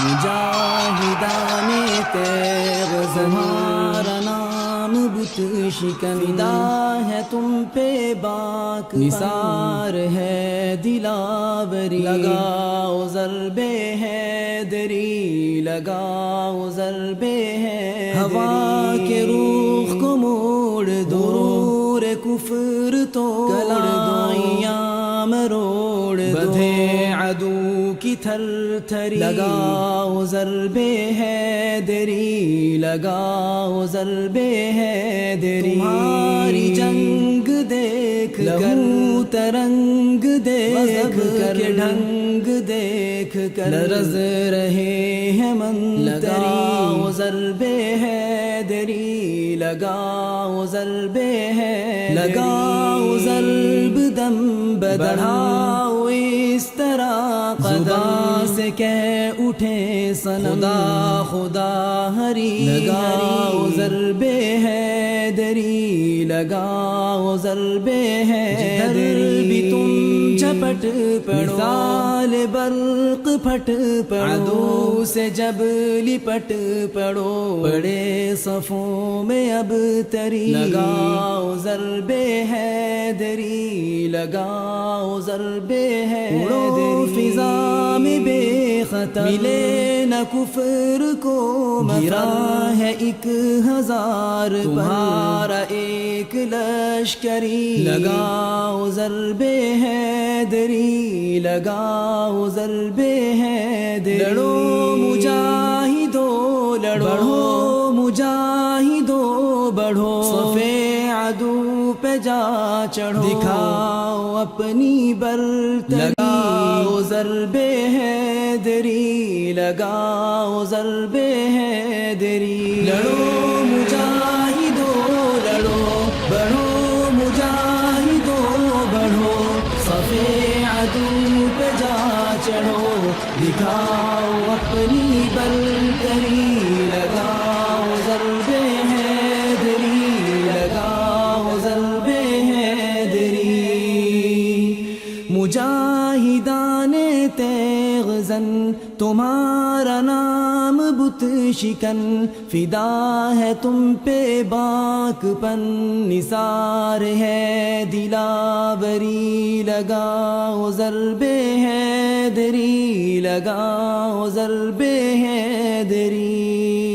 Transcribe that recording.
مجاہدان تیغ تمہارا نام بت شکن، فدا ہے تم پہ باک نثار ہے دلاوری، لگاؤ ضرب حیدری، لگاؤ ضرب حیدری، ہوا کے رخ کو موڑ دو، غرور کفر توڑ دو، ایام روڑ دو، بدھے عدو کی تھر تھری، لگاؤ ضرب حیدری، لگاؤ ضرب حیدری، تمہاری جنگ دیکھ کر ترنگ دیکھ کر ڈھنگ دیکھ کر لرز رہے ہیں منتری، لگاؤ ضرب حیدری، لگاؤ ضرب حیدری، لگاؤ ضرب دم بڑھاؤ اس طرح قدم سے کہہ اٹھے صنم، خدا خدا ہری، لگاؤ ضرب حیدری، لگاؤ ضرب حیدری، بھی تم جھپٹ پڑو، مثال برق پھٹ پڑو، عدو سے جب لپٹ پڑو، بڑے صفوں میں اب تری، لگاؤ ضرب حیدری، لگاؤ ضرب حیدری، اڑو فضا میں بے خطر، ملے نہ کفر کو گرا ہے 1000 تمہارا ایک لشکری، لگاؤ ضرب حیدری، لگاؤ ضرب حیدری، لڑو مجاہدو لڑو، بڑھو مجاہدو بڑھو، صف عدو پہ جا چڑھو، دکھاؤ اپنی برتری، لگاؤ ضرب حیدری، لگاؤ ضرب حیدری، لڑو مجاہدو لڑو، بڑھو مجاہدو بڑھو، صف عدو پہ جا چڑھو، دکھاؤ اپنی برتری، لگاؤ ضرب حیدری، لگاؤ ضرب حیدری، مجاہدان تیغ زن تمہارا نام بت شکن، فدا ہے تم پہ باک پن، نثار ہے دلاوری، لگاؤ ضرب حیدری، لگاؤ ضرب حیدری۔